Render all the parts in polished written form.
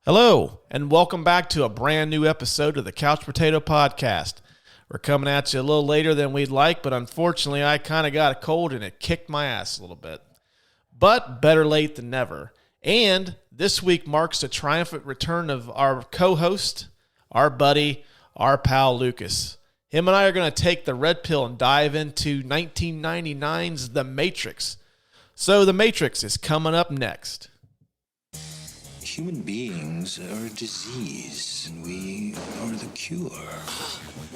Hello, and welcome back to a brand new episode of the Couch Potato Podcast. We're coming at you a little later than we'd like, but unfortunately I kind of got a cold and it kicked my ass a little bit. But better late than never. And this week marks the triumphant return of our co-host, our buddy, our pal Lucas. Him and I are going to take the red pill and dive into 1999's The Matrix. So The Matrix is coming up next. Human beings are a disease, and we are the cure.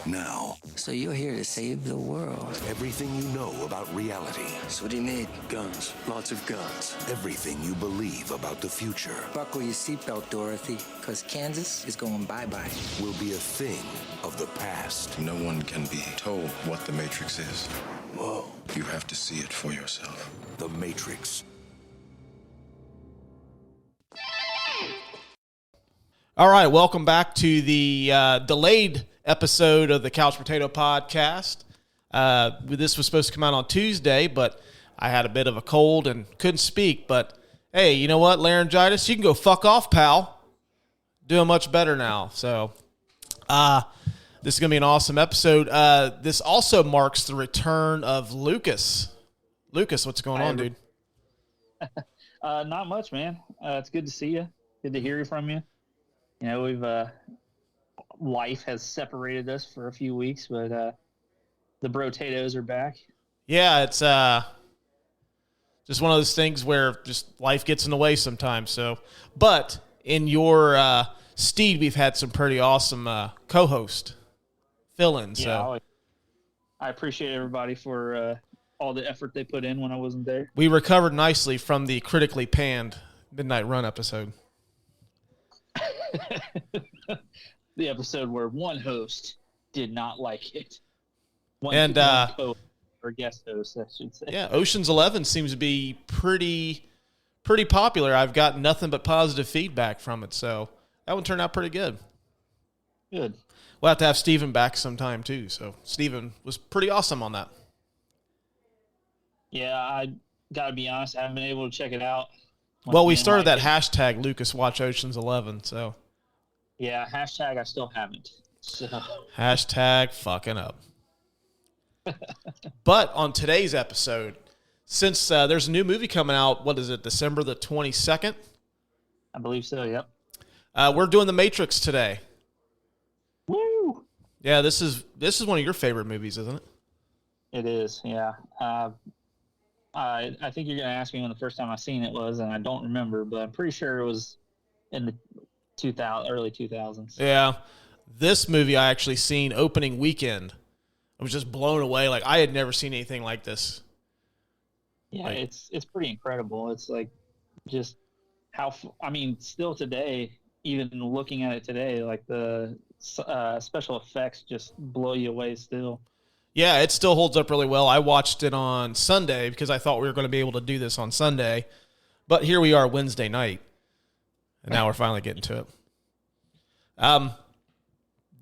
Now, So you're here to save the world. everything you know about reality, So what do you need? Guns. Lots of guns. everything you believe about the future, Buckle your seatbelt, Dorothy, because Kansas is going bye-bye. will be a thing of the past. No one can be told what the Matrix is. Whoa. You have to see it for yourself. The Matrix. All right, welcome back to the delayed episode of the Couch Potato Podcast. This was supposed to come out on Tuesday, but I had a bit of a cold and couldn't speak. But hey, you know what, laryngitis? You can go fuck off, pal. Doing much better now. So this is going to be an awesome episode. This also marks the return of Lucas. Lucas, what's going on, dude? Not much, man. It's good to see you. Good to hear from you. You know, we've life has separated us for a few weeks, but the brotatoes are back. Yeah, it's just one of those things where just life gets in the way sometimes. So, but in your steed, we've had some pretty awesome co-host fill-ins. So I appreciate everybody for all the effort they put in when I wasn't there. we recovered nicely from the critically panned Midnight Run episode. The episode where one host did not like it. And, or guest host, I should say. Yeah, Ocean's 11 seems to be pretty popular. I've got nothing but positive feedback from it, so that one turned out pretty good. Good. We'll have to have Steven back sometime too. So Steven was pretty awesome on that. Yeah, I gotta be honest, I haven't been able to check it out. Well, we Once again, started that like, hashtag Lucas Watch Ocean's 11, so Yeah, hashtag I still haven't. So hashtag fucking up. But on today's episode, since there's a new movie coming out, what is it, December the 22nd? I believe so, yep. We're doing The Matrix today. Woo! Yeah, this is one of your favorite movies, isn't it? It is, yeah. I think you're going to ask me when the first time I seen it was, and I don't remember, but I'm pretty sure it was in the early 2000s. Yeah. This movie I actually seen opening weekend. I was just blown away. Like, I had never seen anything like this. Yeah, Like- it's pretty incredible. It's like just how, still today, even looking at it today, like the special effects just blow you away still. Yeah, it still holds up really well. I watched it on Sunday because I thought we were going to be able to do this on Sunday. But here we are Wednesday night. And now we're finally getting to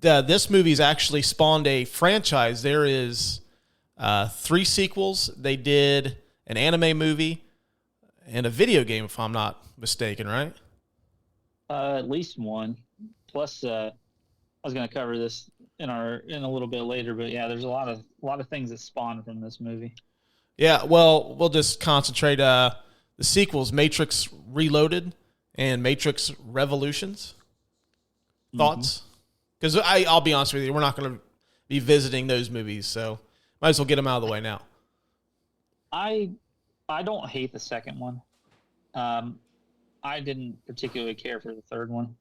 it. This movie's actually spawned a franchise. There is 3 sequels. They did an anime movie and a video game, if I'm not mistaken, right? At least one. Plus, I was going to cover this in a little bit later, but yeah, there's a lot of things that spawned from this movie. Yeah, well, we'll just concentrate. The sequels, Matrix Reloaded and Matrix Revolutions. Thoughts? Because I'll be honest with you, we're not going to be visiting those movies, so might as well get them out of the way now. I don't hate the second one. I didn't particularly care for the third one,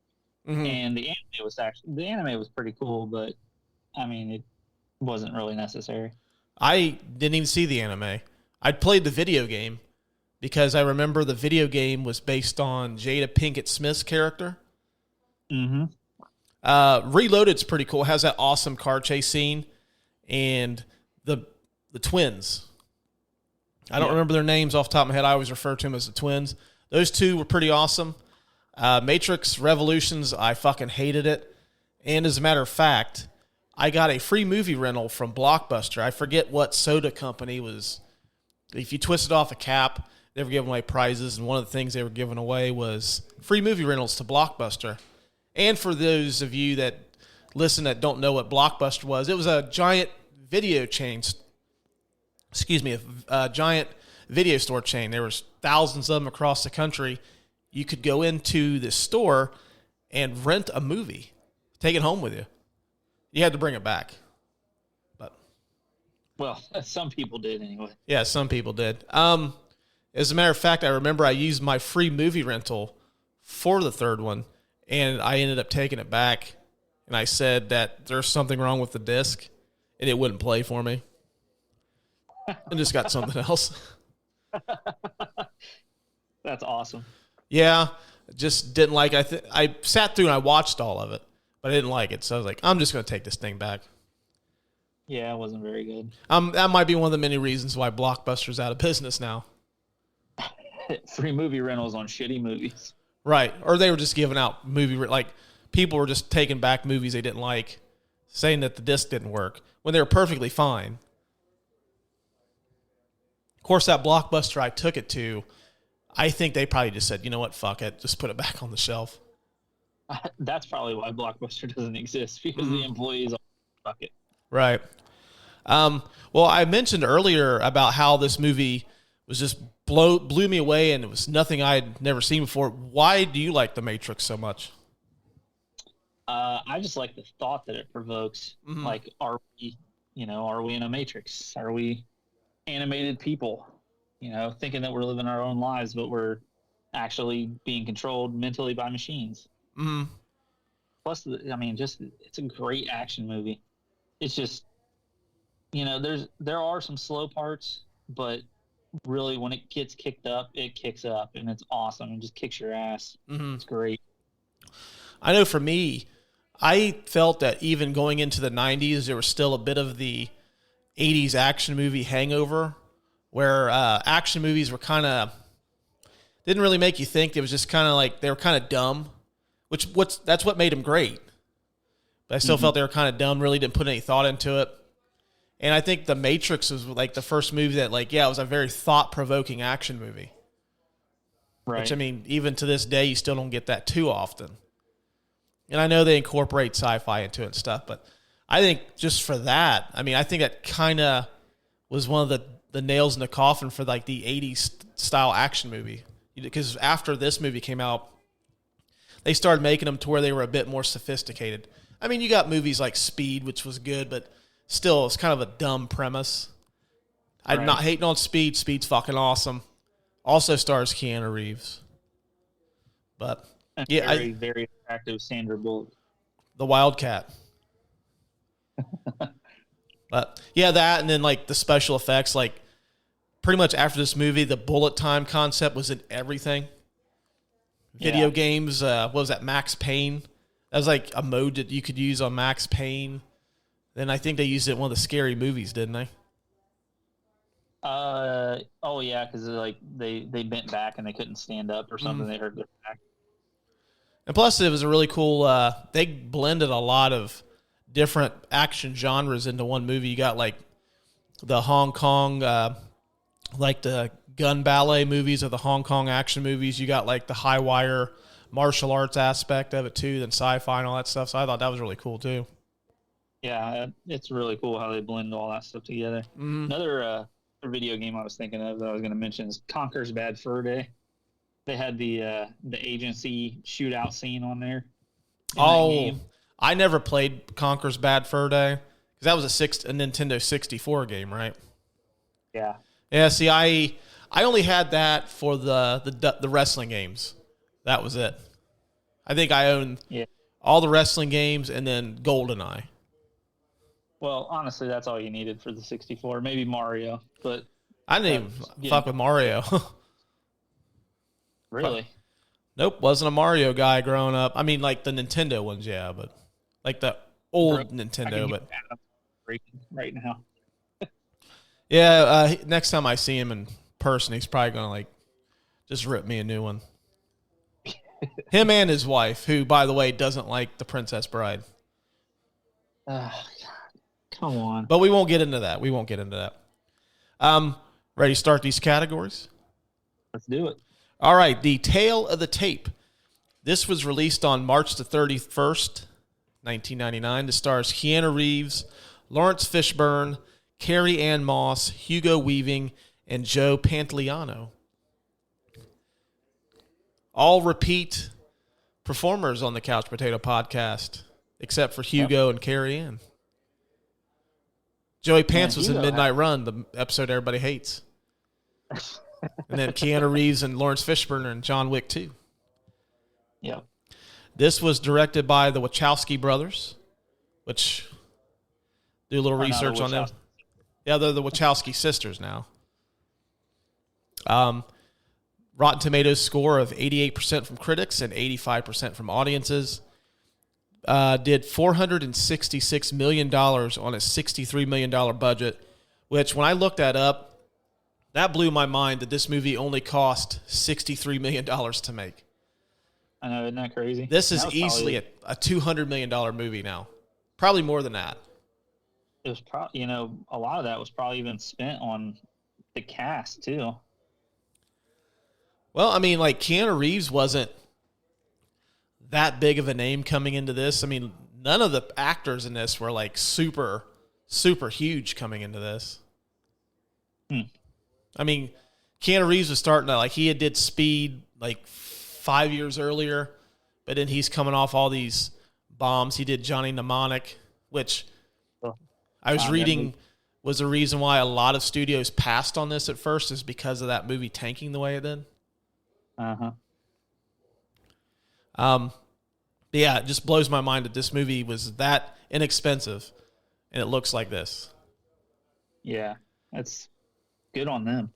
and the anime was pretty cool, but it wasn't really necessary. I didn't even see the anime. I'd played the video game because I remember the video game was based on Jada Pinkett Smith's character. Reloaded's pretty cool. It has that awesome car chase scene, and the twins. I don't remember their names off the top of my head. I always refer to them as the twins. Those two were pretty awesome. Matrix Revolutions, I fucking hated it. And as a matter of fact, I got a free movie rental from Blockbuster. I forget what soda company was. If you twisted off a cap, they were giving away prizes, and one of the things they were giving away was free movie rentals to Blockbuster. And for those of you that listen that don't know what Blockbuster was, it was a giant video chain. A giant video store chain. There was thousands of them across the country. You could go into this store and rent a movie, take it home with you. You had to bring it back. Well, some people did anyway. Yeah, some people did. As a matter of fact, I remember I used my free movie rental for the third one, and I ended up taking it back, and I said that there's something wrong with the disc, and it wouldn't play for me. And just got something else. That's awesome. Yeah, just didn't like it. I sat through and I watched all of it, but I didn't like it, so I was like, I'm just going to take this thing back. Yeah, it wasn't very good. That might be one of the many reasons why Blockbuster's out of business now. Free movie rentals on shitty movies. Right. Or they were just giving out like people were just taking back movies they didn't like, saying that the disc didn't work when they were perfectly fine. Of course, that Blockbuster I took it to, I think they probably just said, you know what, fuck it, just put it back on the shelf. That's probably why Blockbuster doesn't exist, because the employees are fuck it. Right. Well, I mentioned earlier about how this movie was just blew me away, and it was nothing I had never seen before. Why do you like The Matrix so much? I just like the thought that it provokes. Mm-hmm. Like, are we in a matrix? Are we animated people? Thinking that we're living our own lives, but we're actually being controlled mentally by machines. Mm-hmm. Plus, it's a great action movie. It's just, there are some slow parts, but really when it gets kicked up, it kicks up, and it's awesome and just kicks your ass. Mm-hmm. It's great. I know for me, I felt that even going into the 90s, there was still a bit of the 80s action movie hangover, where action movies were didn't really make you think. It was just kind of like they were kind of dumb, that's what made them great. But I still felt they were kind of dumb, really didn't put any thought into it. And I think The Matrix was like the first movie that, it was a very thought-provoking action movie. Right. Which, even to this day, you still don't get that too often. And I know they incorporate sci-fi into it and stuff, but I think just for that, I think that kind of was one of the nails in the coffin for, the 80s style action movie. Because after this movie came out, they started making them to where they were a bit more sophisticated. You got movies like Speed, which was good, but still, it's kind of a dumb premise. I'm not hating on Speed. Speed's fucking awesome. Also stars Keanu Reeves. But, and yeah. Very attractive Sandra Bullock. The Wildcat. But, yeah, that, and then, the special effects, pretty much after this movie, the bullet time concept was in everything. Video games, what was that, Max Payne? That was a mode that you could use on Max Payne. Then I think they used it in one of the Scary Movies, didn't they? Oh yeah, because they bent back and they couldn't stand up or something. They hurt their back. And plus, it was a really cool. They blended a lot of different action genres into one movie. You got the Hong Kong, the gun ballet movies or the Hong Kong action movies. You got the high wire martial arts aspect of it too, then sci-fi and all that stuff. So I thought that was really cool too. Yeah, it's really cool how they blend all that stuff together. Mm-hmm. Another video game I was thinking of that I was going to mention is Conker's Bad Fur Day. They had the agency shootout scene on there. Oh, I never played Conker's Bad Fur Day because that was a Nintendo 64 game, right? Yeah. Yeah. See, I only had that for the wrestling games. That was it. I think I owned all the wrestling games and then GoldenEye. Well, honestly, that's all you needed for the 64. Maybe Mario, but I didn't even fuck with Mario. Really? Nope, wasn't a Mario guy growing up. The Nintendo ones, yeah, but the old Nintendo. But right now. Yeah, next time I see him in person, he's probably gonna just rip me a new one. Him and his wife, who, by the way, doesn't like The Princess Bride. God, come on. But we won't get into that. Ready to start these categories? Let's do it. All right, The Tale of the Tape. This was released on March the 31st, 1999. This stars Keanu Reeves, Lawrence Fishburne, Carrie Ann Moss, Hugo Weaving, and Joe Pantoliano. All repeat performers on the Couch Potato Podcast, except for Hugo and Carrie Ann. Joey Pants was in Hugo Midnight Run, the episode everybody hates. And then Keanu Reeves and Lawrence Fishburne are in John Wick 2. Yeah. This was directed by the Wachowski brothers, which do a little research on them. Yeah, they're the Wachowski sisters now. Rotten Tomatoes score of 88% from critics and 85% from audiences. Did $466 million on a $63 million budget, which when I looked that up, that blew my mind that this movie only cost $63 million to make. I know, isn't that crazy? This is easily a $200 million movie now. Probably more than that. It was probably, a lot of that was probably even spent on the cast too. Well, I mean, like Keanu Reeves wasn't that big of a name coming into this. I mean, none of the actors in this were like super, super huge coming into this. I mean, Keanu Reeves was starting to, like, he had did Speed like 5 years earlier, but then he's coming off all these bombs. He did Johnny Mnemonic, which I was reading was the reason why a lot of studios passed on this at first is because of that movie tanking the way it did. Yeah, it just blows my mind that this movie was that inexpensive and it looks like this. Yeah, that's good on them.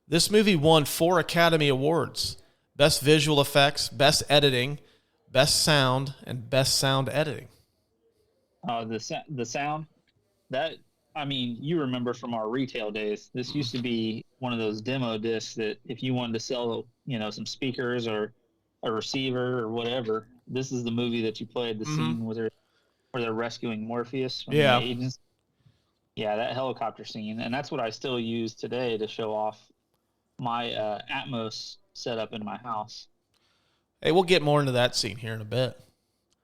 This movie won 4 Academy Awards: Best Visual Effects, Best Editing, Best Sound, and Best Sound Editing. The sound, that, I mean, you remember from our retail days, this used to be one of those demo discs that if you wanted to sell, some speakers or a receiver or whatever, this is the movie that you played, the scene where they're rescuing Morpheus from the agents. Yeah, that helicopter scene. And that's what I still use today to show off my Atmos setup in my house. Hey, we'll get more into that scene here in a bit.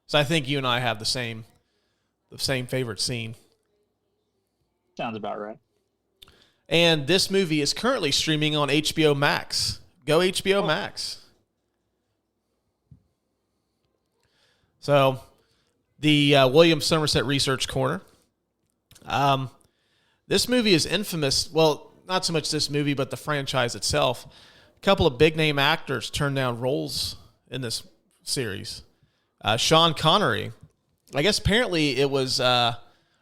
So I think you and I have the same favorite scene. Sounds about right. And this movie is currently streaming on HBO Max. Go HBO Max. So, the William Somerset Research Corner. This movie is infamous. Well, not so much this movie, but the franchise itself. A couple of big-name actors turned down roles in this series. Sean Connery. I guess apparently it was a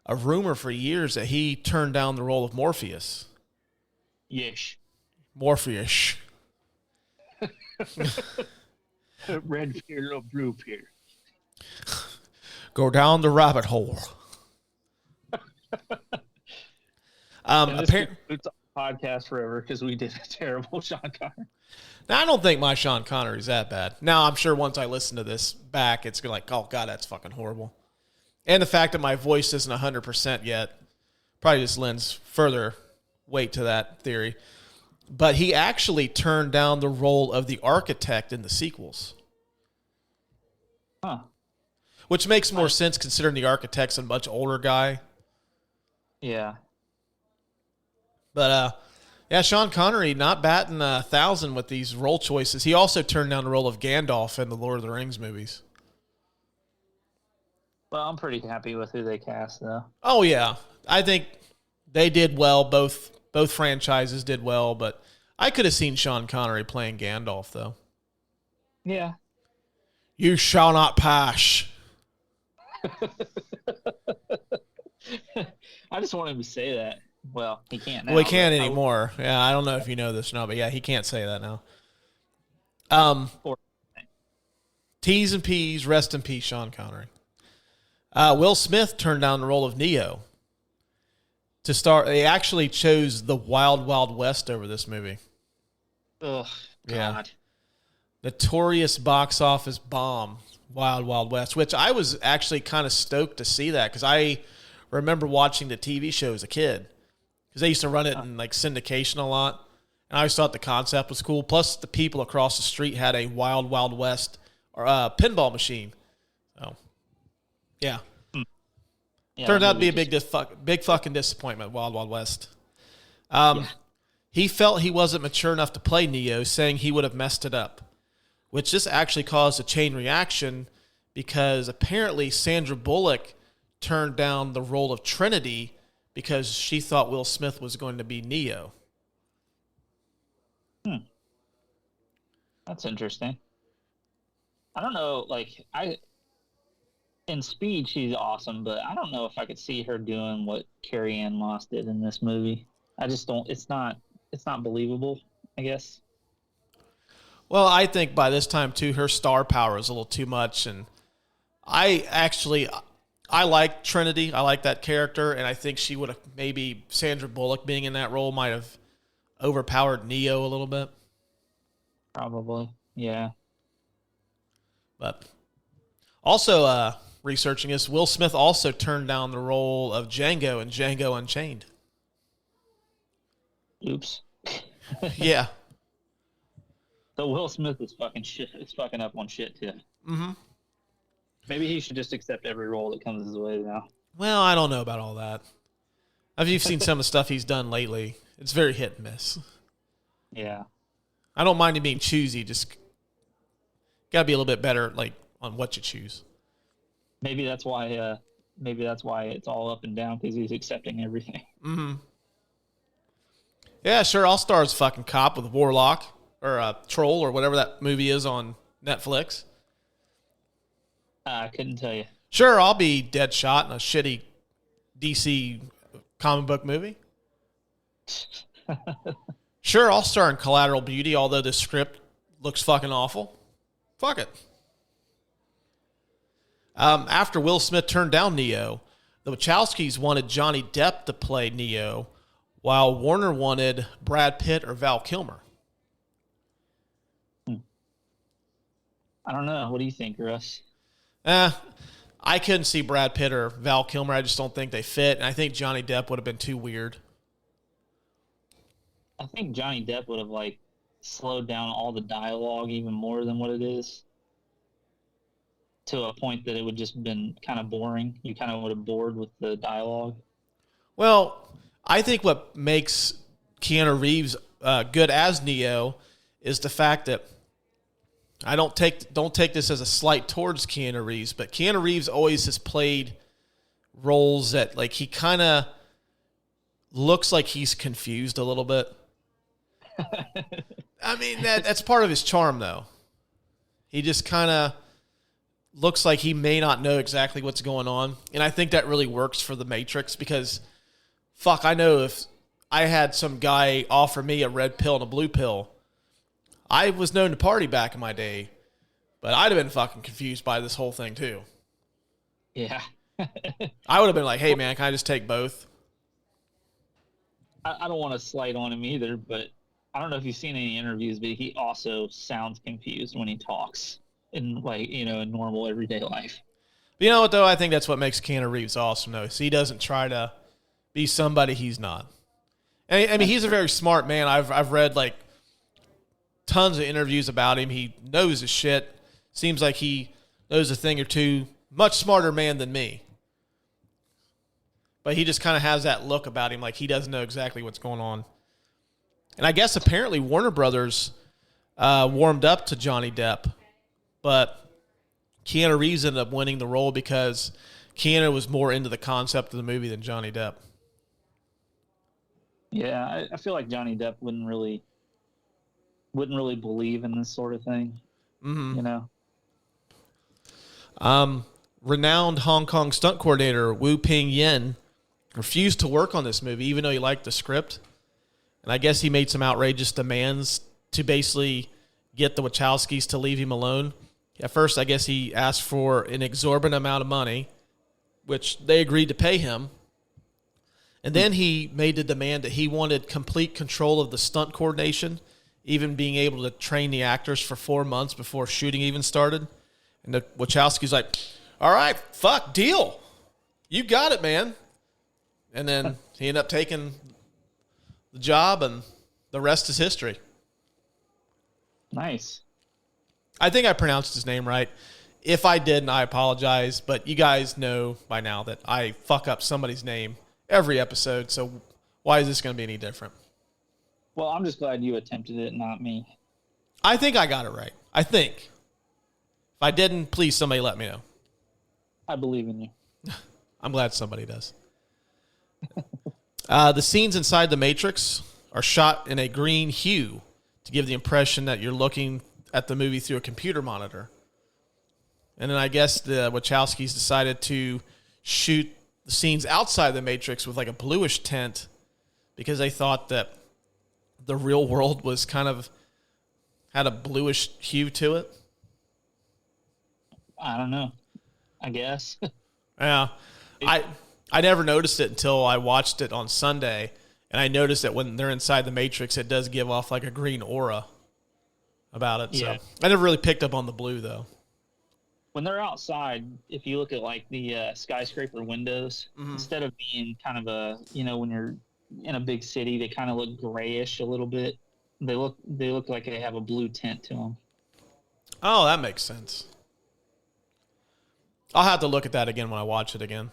rumor for years that he turned down the role of Morpheus. Yes. Morpheus. Red pier, little blue pier. Go down the rabbit hole. Apparently, it's a podcast forever because we did a terrible Sean Connery. Now, I don't think my Sean Connery's that bad. Now, I'm sure once I listen to this back, it's like, oh, God, that's fucking horrible. And the fact that my voice isn't 100% yet probably just lends further weight to that theory. But he actually turned down the role of the architect in the sequels. Huh. Which makes more sense considering the architect's a much older guy. Yeah. But, yeah, Sean Connery not batting 1,000 with these role choices. He also turned down the role of Gandalf in the Lord of the Rings movies. Well, I'm pretty happy with who they cast, though. Oh, yeah. I think they did well. Both franchises did well, but I could have seen Sean Connery playing Gandalf, though. Yeah. You shall not pass. I just want him to say that. Well, he can't now. Well, he can't anymore. Yeah, I don't know if you know this or not, but yeah, he can't say that now. T's and P's, rest in peace, Sean Connery. Will Smith turned down the role of Neo to star. They actually chose the Wild Wild West over this movie. Ugh, God. Yeah. Notorious box office bomb, Wild Wild West, which I was actually kind of stoked to see that because I remember watching the TV show as a kid because they used to run it in like syndication a lot. And I always thought the concept was cool. Plus, the people across the street had a Wild Wild West or pinball machine. So, yeah. Yeah, Turned that out to be a movie big fucking disappointment, Wild Wild West. Yeah. He felt he wasn't mature enough to play Neo, saying he would have messed it up, which this actually caused a chain reaction because apparently Sandra Bullock turned down the role of Trinity because she thought Will Smith was going to be Neo. That's interesting. I don't know, like in Speed she's awesome, but I don't know if I could see her doing what Carrie Ann Moss did in this movie. I just don't. It's not believable, I guess. Well, I think by this time too, her star power is a little too much, and I like Trinity. I like that character, and I think she would have maybe Sandra Bullock being in that role might have overpowered Neo a little bit. Probably, yeah. But also researching this, Will Smith also turned down the role of Django in Django Unchained. Oops. Yeah. So Will Smith is fucking shit. Is fucking up on shit too. Mm-hmm. Maybe he should just accept every role that comes his way now. Well, I don't know about all that. You've seen some of the stuff he's done lately. It's very hit and miss. Yeah. I don't mind him being choosy. Just got to be a little bit better, like on what you choose. Maybe that's why. Maybe that's why it's all up and down, because he's accepting everything. Mm-hmm. Yeah, sure. I'll star as a fucking cop with Warlock or Troll or whatever that movie is on Netflix. I couldn't tell you. Sure, I'll be Deadshot in a shitty DC comic book movie. Sure, I'll star in Collateral Beauty, although the script looks fucking awful. Fuck it. After Will Smith turned down Neo, the Wachowskis wanted Johnny Depp to play Neo, while Warner wanted Brad Pitt or Val Kilmer. I don't know. What do you think, Russ? I couldn't see Brad Pitt or Val Kilmer. I just don't think they fit, and I think Johnny Depp would have been too weird. I think Johnny Depp would have like slowed down all the dialogue even more than what it is, to a point that it would just been kind of boring. You kind of would have bored with the dialogue. Well, I think what makes Keanu Reeves good as Neo is the fact that I don't take this as a slight towards Keanu Reeves, but Keanu Reeves always has played roles that like he kind of looks like he's confused a little bit. I mean, that's part of his charm, though. He just kind of looks like he may not know exactly what's going on, and I think that really works for the Matrix because, fuck, I know if I had some guy offer me a red pill and a blue pill, I was known to party back in my day, but I'd have been fucking confused by this whole thing, too. Yeah. I would have been like, hey, man, can I just take both? I don't want to slight on him either, but I don't know if you've seen any interviews, but he also sounds confused when he talks in, like, you know, in normal everyday life. But you know what, though? I think that's what makes Keanu Reeves awesome, though. So he doesn't try to be somebody he's not. And, I mean, he's a very smart man. I've read, like, tons of interviews about him. He knows his shit. Seems like he knows a thing or two. Much smarter man than me. But he just kind of has that look about him like he doesn't know exactly what's going on. And I guess apparently Warner Brothers warmed up to Johnny Depp, but Keanu Reeves ended up winning the role because Keanu was more into the concept of the movie than Johnny Depp. Yeah, I feel like Johnny Depp wouldn't really believe in this sort of thing. Mm-hmm. You know? Renowned Hong Kong stunt coordinator Wu Ping Yen refused to work on this movie, even though he liked the script. And I guess he made some outrageous demands to basically get the Wachowskis to leave him alone. At first, I guess he asked for an exorbitant amount of money, which they agreed to pay him. And then he made the demand that he wanted complete control of the stunt coordination, even being able to train the actors for 4 months before shooting even started. And the Wachowski's like, all right, fuck, deal. You got it, man. And then he ended up taking the job, and the rest is history. Nice. I think I pronounced his name right. If I didn't, I apologize. But you guys know by now that I fuck up somebody's name every episode. So why is this going to be any different? Well, I'm just glad you attempted it, not me. I think I got it right. I think. If I didn't, please somebody let me know. I believe in you. I'm glad somebody does. The scenes inside the Matrix are shot in a green hue to give the impression that you're looking at the movie through a computer monitor. And then I guess the Wachowskis decided to shoot the scenes outside the Matrix with like a bluish tint because they thought that the real world was kind of had a bluish hue to it. I don't know. I guess. Yeah. I never noticed it until I watched it on Sunday, and I noticed that when they're inside the Matrix, it does give off like a green aura about it. Yeah. So I never really picked up on the blue, though. When they're outside, if you look at like the skyscraper windows, instead of being kind of a, when you're in a big city, they kind of look grayish a little bit. They look like they have a blue tint to them. Oh, that makes sense. I'll have to look at that again when I watch it again.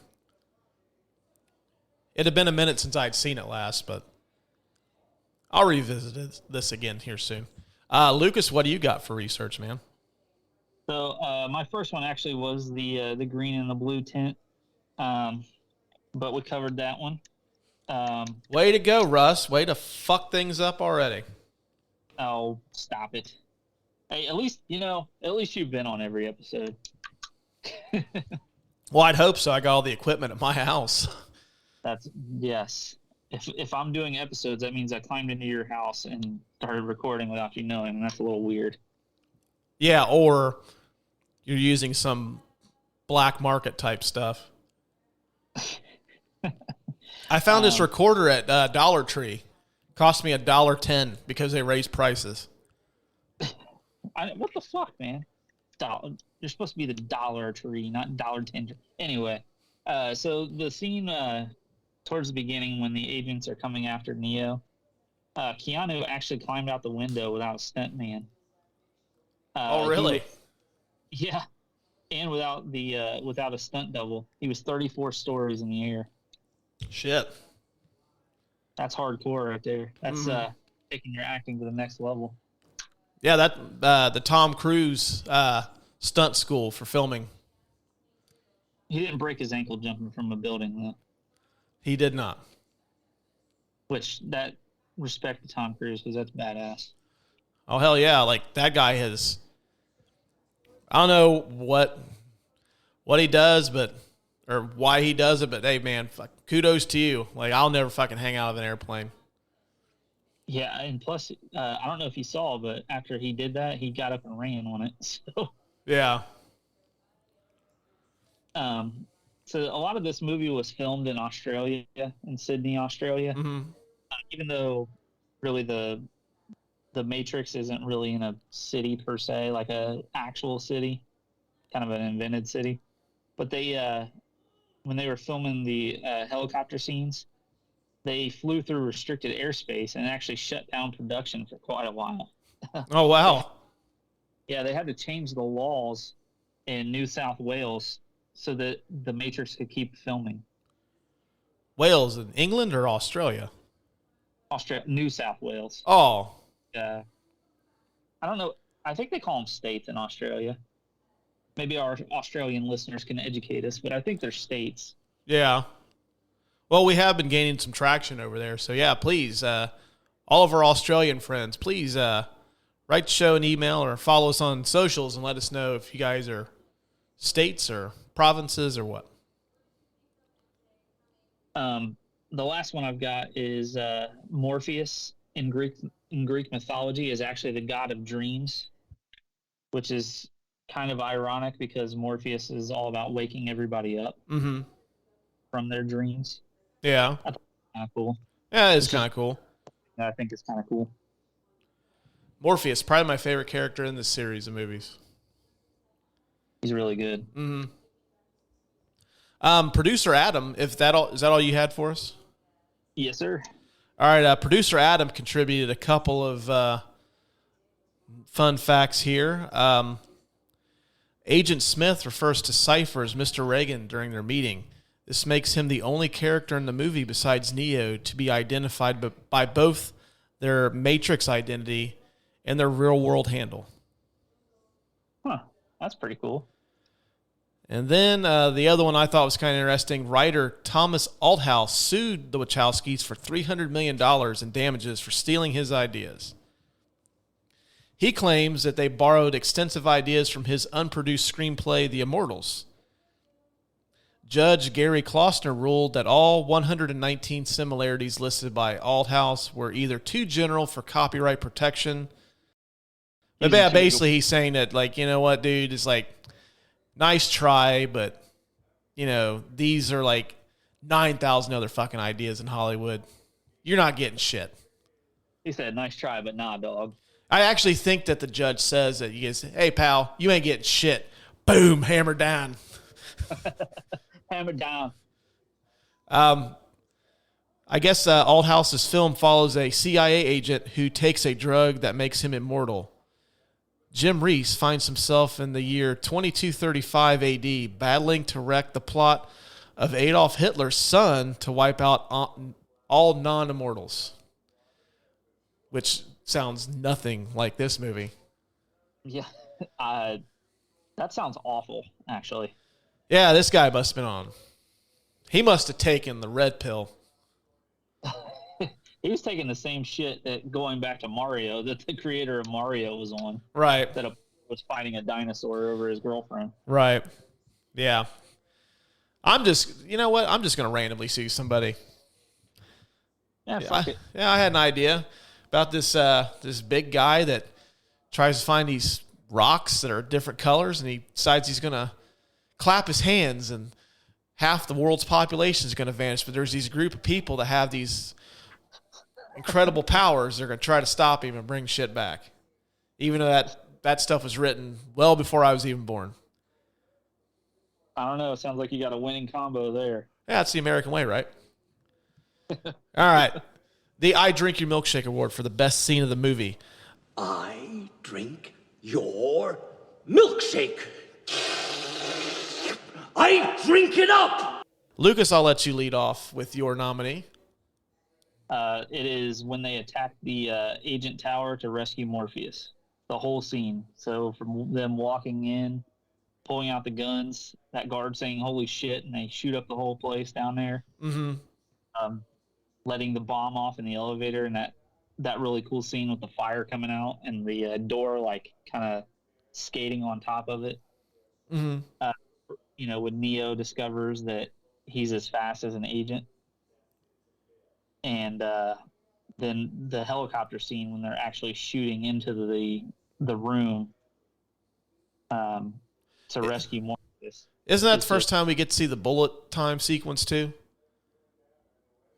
It had been a minute since I'd seen it last, but I'll revisit this again here soon. Lucas, what do you got for research, man? So my first one actually was the green and the blue tint, but we covered that one. Way to go, Russ. Way to fuck things up already. Oh, stop it. Hey, at least you've been on every episode. Well, I'd hope so. I got all the equipment at my house. Yes. If I'm doing episodes, that means I climbed into your house and started recording without you knowing, and that's a little weird. Yeah, or you're using some black market type stuff. I found this recorder at Dollar Tree. Cost me $1.10 because they raised prices. What the fuck, man? You're supposed to be the Dollar Tree, not $1.10. Anyway, so the scene towards the beginning when the agents are coming after Neo, Keanu actually climbed out the window without a stuntman. Oh, really? Yeah, and without a stunt double. He was 34 stories in the air. Shit. That's hardcore right there. That's taking your acting to the next level. Yeah, that the Tom Cruise stunt school for filming. He didn't break his ankle jumping from a building, though. He did not. Which, that respect to Tom Cruise, because that's badass. Oh, hell yeah. Like, that guy has... I don't know what he does, or why he does it, but hey, man, kudos to you. Like, I'll never fucking hang out of an airplane. Yeah, and plus, I don't know if you saw, but after he did that, he got up and ran on it. So, yeah. So a lot of this movie was filmed in Australia, in Sydney, Australia. Mm-hmm. Even though, really, the Matrix isn't really in a city per se, like a actual city, kind of an invented city. But they, when they were filming the helicopter scenes, they flew through restricted airspace and actually shut down production for quite a while. Oh, wow. Yeah, they had to change the laws in New South Wales so that the Matrix could keep filming. Wales in England or Australia? New South Wales. Oh. I don't know. I think they call them states in Australia. Maybe our Australian listeners can educate us, but I think they're states. Yeah. Well, we have been gaining some traction over there. So, yeah, please, all of our Australian friends, please write the show an email or follow us on socials and let us know if you guys are states or provinces or what. The last one I've got is Morpheus in Greek mythology is actually the god of dreams, which is kind of ironic because Morpheus is all about waking everybody up from their dreams. Yeah. I think it's kind of cool. Yeah, it's kind of cool. I think it's kind of cool. Morpheus, probably my favorite character in this series of movies. He's really good. Producer Adam, is that all you had for us? Yes, sir. All right, producer Adam contributed a couple of fun facts here. Agent Smith refers to Cypher as Mr. Reagan during their meeting. This makes him the only character in the movie besides Neo to be identified by both their Matrix identity and their real-world handle. Huh. That's pretty cool. And then the other one I thought was kind of interesting. Writer Thomas Althouse sued the Wachowskis for $300 million in damages for stealing his ideas. He claims that they borrowed extensive ideas from his unproduced screenplay, The Immortals. Judge Gary Klossner ruled that all 119 similarities listed by Althouse were either too general for copyright protection. But yeah, basically he's saying that, like, you know what, dude, it's like, nice try, but, you know, these are like 9,000 other fucking ideas in Hollywood. You're not getting shit. He said, nice try, but nah, dog. I actually think that the judge says that, you guys, hey, pal, you ain't getting shit. Boom, hammer down. Hammer down. I guess Althouse's film follows a CIA agent who takes a drug that makes him immortal. Jim Reese finds himself in the year 2235 AD battling to wreck the plot of Adolf Hitler's son to wipe out all non-immortals, which sounds nothing like this movie. Yeah, that sounds awful, actually. Yeah, this guy must have been on. He must have taken the red pill. He was taking the same shit that going back to Mario that the creator of Mario was on. Right. That was fighting a dinosaur over his girlfriend. Right. Yeah. You know what? I'm just going to randomly sue somebody. Yeah, fuck it. Yeah, I had an idea about this big guy that tries to find these rocks that are different colors, and he decides he's going to clap his hands, and half the world's population is going to vanish. But there's these group of people that have these incredible powers. They're going to try to stop him and bring shit back, even though that stuff was written well before I was even born. I don't know. It sounds like you got a winning combo there. Yeah, it's the American way, right? All right. The I Drink Your Milkshake Award for the best scene of the movie. I drink your milkshake. I drink it up. Lucas, I'll let you lead off with your nominee. It is when they attack the agent tower to rescue Morpheus. The whole scene. So from them walking in, pulling out the guns, that guard saying "holy shit," and they shoot up the whole place down there. Mm-hmm. Letting the bomb off in the elevator, and that really cool scene with the fire coming out and the door like kind of skating on top of it. Mm-hmm. When Neo discovers that he's as fast as an agent. And then the helicopter scene when they're actually shooting into the room to rescue Morpheus. Isn't that the first time we get to see the bullet time sequence too?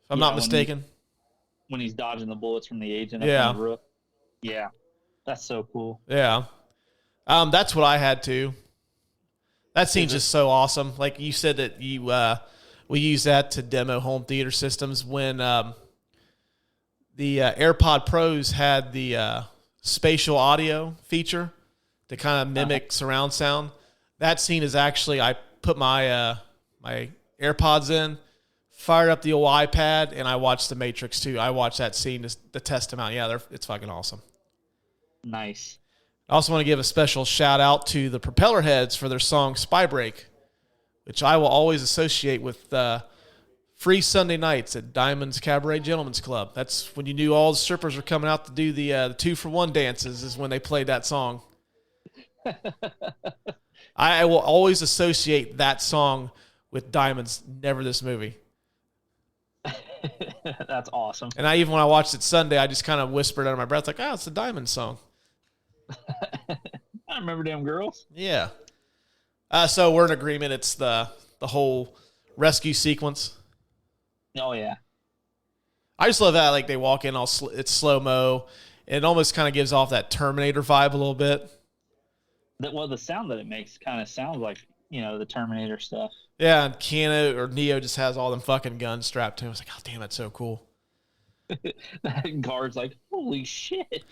If I'm not mistaken. When he's dodging the bullets from the agent. Yeah. Up on the roof. Yeah. That's so cool. Yeah. That's what I had too. That scene's just so awesome. Like you said that we use that to demo home theater systems when the AirPod Pros had the spatial audio feature to kind of mimic surround sound. That scene is actually, I put my my AirPods in, fired up the old iPad, and I watched The Matrix 2. I watched that scene to test them out. Yeah, it's fucking awesome. Nice. I also want to give a special shout out to the Propeller Heads for their song Spy Break, which I will always associate with free Sunday nights at Diamond's Cabaret Gentlemen's Club. That's when you knew all the strippers were coming out to do the 2-for-1 dances is when they played that song. I will always associate that song with Diamond's Never This Movie. That's awesome. And when I watched it Sunday, I just kind of whispered under my breath, like, it's the Diamond song. I remember them girls. Yeah. So we're in agreement. It's the whole rescue sequence. Oh, yeah. I just love that. Like, they walk in, it's slow-mo. It almost kind of gives off that Terminator vibe a little bit. The sound that it makes kind of sounds like, the Terminator stuff. Yeah, and Neo just has all them fucking guns strapped to him. I was like, oh, damn, that's so cool. That guard's like, holy shit.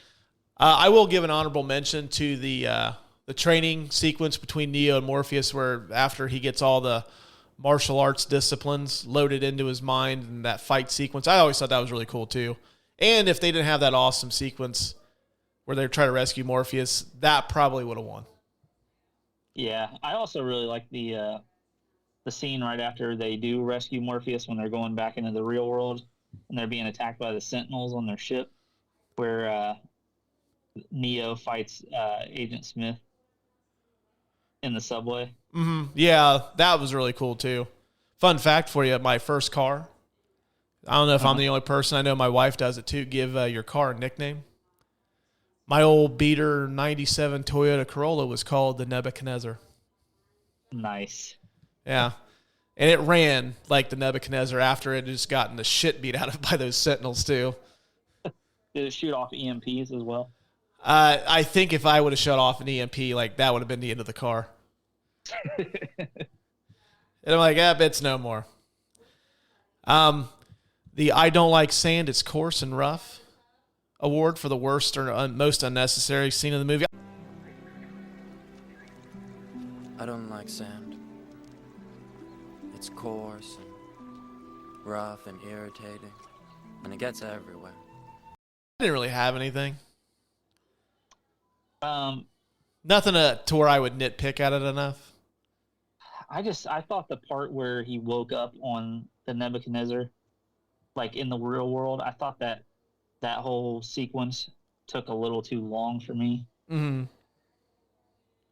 I will give an honorable mention to the training sequence between Neo and Morpheus, where after he gets all the martial arts disciplines loaded into his mind and that fight sequence, I always thought that was really cool too. And if they didn't have that awesome sequence where they're trying to rescue Morpheus, that probably would have won. Yeah, I also really like the scene right after they do rescue Morpheus when they're going back into the real world and they're being attacked by the Sentinels on their ship, where Neo fights Agent Smith in the subway. Mm-hmm. Yeah, that was really cool too. Fun fact for you, my first car, I don't know if I'm the only person, I know my wife does it too, give your car a nickname. My old beater 97 Toyota Corolla was called the Nebuchadnezzar. Nice. Yeah. And it ran like the Nebuchadnezzar after it had just gotten the shit beat out of it by those Sentinels too. Did it shoot off EMPs as well? I think if I would have shut off an EMP, like that would have been the end of the car. And I'm like, it's no more. The I Don't Like Sand, It's Coarse and Rough award for the worst or most unnecessary scene of the movie. I don't like sand. It's coarse and rough and irritating, and it gets everywhere. I didn't really have anything. Nothing to where I would nitpick at it enough. I thought the part where he woke up on the Nebuchadnezzar, like in the real world, I thought that whole sequence took a little too long for me. Mm-hmm.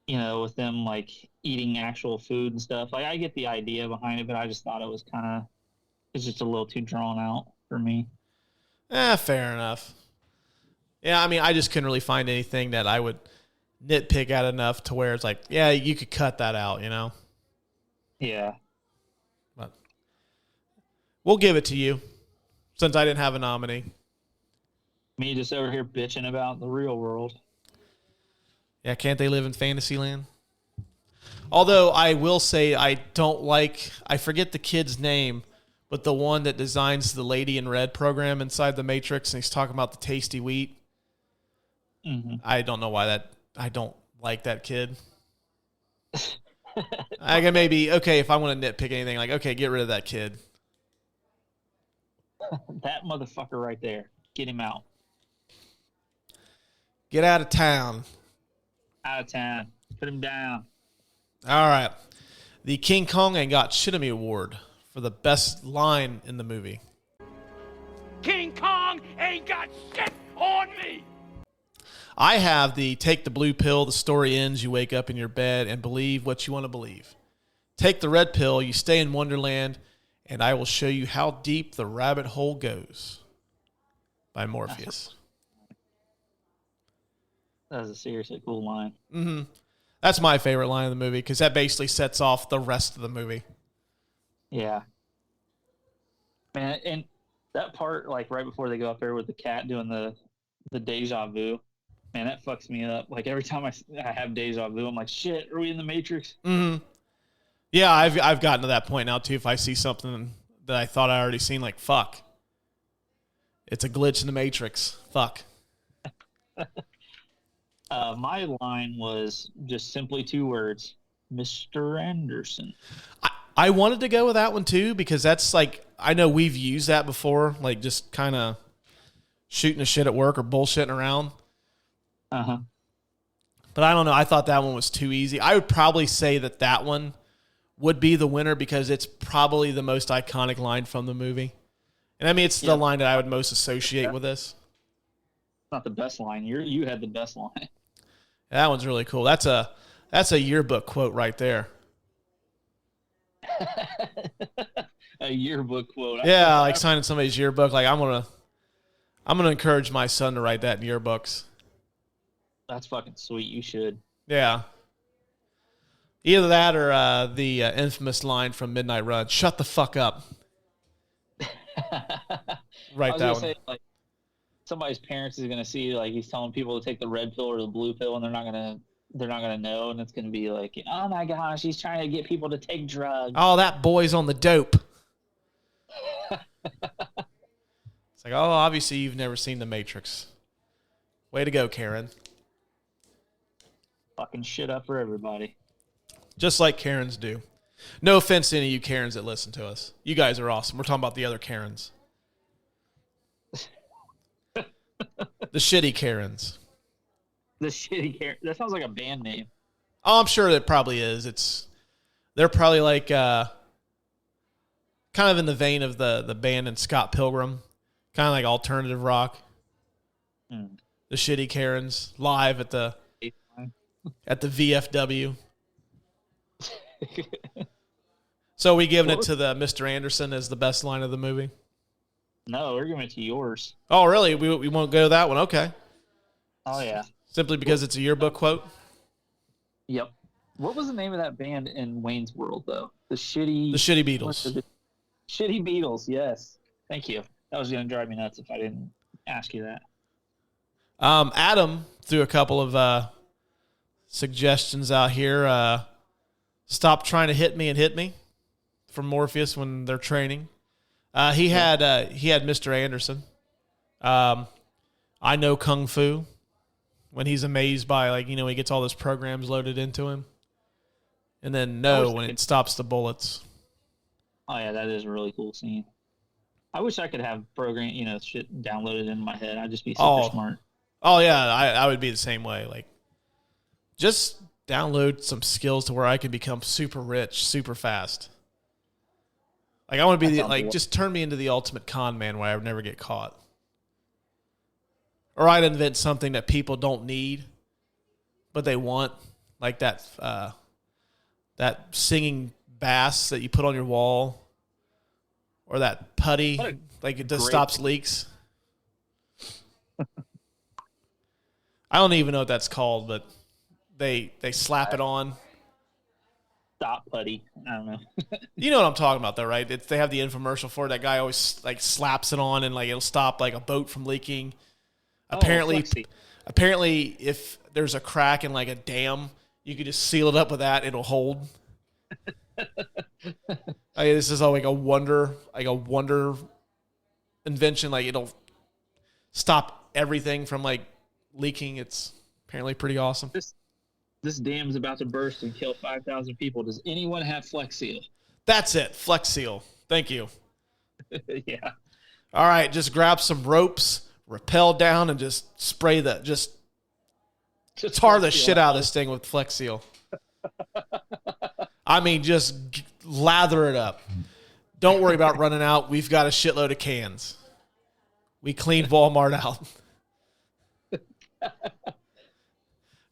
You know, with them like eating actual food and stuff. Like I get the idea behind it, but I just thought it's just a little too drawn out for me. Fair enough. Yeah, I mean, I just couldn't really find anything that I would nitpick at enough to where it's like, yeah, you could cut that out, you know? Yeah. But we'll give it to you since I didn't have a nominee. Me just over here bitching about the real world. Yeah, can't they live in Fantasyland? Although I will say I forget the kid's name, but the one that designs the Lady in Red program inside the Matrix, and he's talking about the tasty wheat. Mm-hmm. I don't know why I don't like that kid. I can maybe, okay, if I want to nitpick anything, like, okay, get rid of that kid. That motherfucker right there. Get him out. Get out of town. Out of town. Put him down. All right. The King Kong Ain't Got Shit on Me award for the best line in the movie. King Kong ain't got shit on me! I have the take the blue pill, the story ends, you wake up in your bed and believe what you want to believe. Take the red pill, you stay in Wonderland, and I will show you how deep the rabbit hole goes. By Morpheus. That was a seriously cool line. Mm-hmm. That's my favorite line of the movie because that basically sets off the rest of the movie. Yeah. Man, and that part, like right before they go up there with the cat doing the deja vu, man, that fucks me up. Like every time I have deja vu, I'm like, shit, are we in the Matrix? Mm-hmm. Yeah, I've gotten to that point now too. If I see something that I thought I already seen, like, fuck. It's a glitch in the Matrix. Fuck. My line was just simply 2 words, Mr. Anderson. I wanted to go with that one too because that's like, I know we've used that before, like just kind of shooting a shit at work or bullshitting around. Uh-huh. But I don't know. I thought that one was too easy. I would probably say that one would be the winner because it's probably the most iconic line from the movie. And I mean, it's the line that I would most associate with this. Not the best line. You had the best line. That one's really cool. That's a yearbook quote right there. A yearbook quote. Yeah, like signing somebody's yearbook. Like I'm gonna encourage my son to write that in yearbooks. That's fucking sweet. You should. Yeah. Either that or the infamous line from Midnight Run, "Shut the fuck up." Right, that one. Say, like, somebody's parents is gonna see, like, he's telling people to take the red pill or the blue pill, and they're not gonna know, and it's gonna be like, oh my gosh, he's trying to get people to take drugs. Oh, that boy's on the dope. It's like, Like, oh, obviously you've never seen The Matrix. Way to go, Karen. Fucking shit up for everybody. Just like Karens do. No offense to any of you Karens that listen to us. You guys are awesome. We're talking about the other Karens. The shitty Karens. The shitty Karen. That sounds like a band name. Oh, I'm sure it probably is. They're probably like kind of in the vein of the band in Scott Pilgrim. Kind of like alternative rock. The shitty Karens live at the VFW. So are we giving it to the Mr. Anderson as the best line of the movie? No, we're giving it to yours. Oh, really? We won't go to that one? Okay. Oh, yeah. Simply because it's a yearbook quote? Yep. What was the name of that band in Wayne's World, though? The Shitty Beatles. Shitty Beatles, yes. Thank you. That was going to drive me nuts if I didn't ask you that. Adam threw a couple of suggestions out here. Stop trying to hit me and hit me from Morpheus when they're training. He had Mr. Anderson. I know Kung Fu when he's amazed by he gets all those programs loaded into him. And then when it stops the bullets. Oh yeah, that is a really cool scene. I wish I could have shit downloaded into my head. I'd just be super smart. Oh yeah, I would be the same way. Just download some skills to where I can become super rich, super fast. I want to be just turn me into the ultimate con man where I would never get caught. Or I'd invent something that people don't need, but they want, like that singing bass that you put on your wall, or that putty, it just stops leaks. I don't even know what that's called, but they slap it on. Stop putty. I don't know. You know what I'm talking about, though, right? They have the infomercial for it. That guy always slaps it on, and it'll stop a boat from leaking. Apparently, if there's a crack in a dam, you could just seal it up with that; it'll hold. This is a wonder invention. It'll stop everything from leaking. It's apparently pretty awesome. This dam's about to burst and kill 5,000 people. Does anyone have Flex Seal? That's it. Flex Seal. Thank you. Yeah. All right. Just grab some ropes, rappel down, and just spray that. Just tar the shit out of this thing with Flex Seal. Just lather it up. Don't worry about running out. We've got a shitload of cans. We cleaned Walmart out.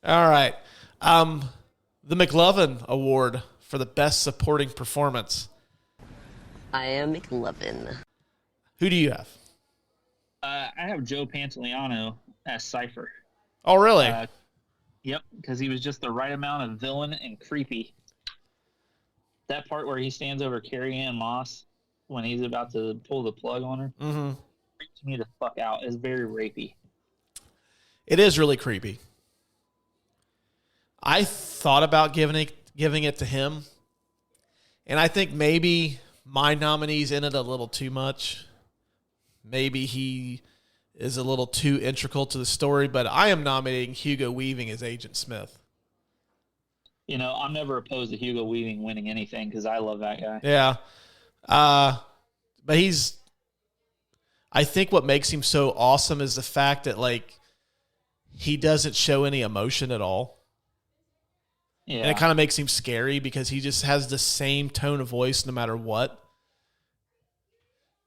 All right. The McLovin Award for the Best Supporting Performance. I am McLovin. Who do you have? I have Joe Pantoliano as Cypher. Oh, really? Yep, because he was just the right amount of villain and creepy. That part where he stands over Carrie Ann Moss when he's about to pull the plug on her freaks me the fuck out. It's very rapey. It is really creepy. I thought about giving it to him, and I think maybe my nominee's in it a little too much. Maybe he is a little too integral to the story, but I am nominating Hugo Weaving as Agent Smith. I'm never opposed to Hugo Weaving winning anything because I love that guy. Yeah. But I think what makes him so awesome is the fact that, he doesn't show any emotion at all. Yeah. And it kind of makes him scary because he just has the same tone of voice no matter what.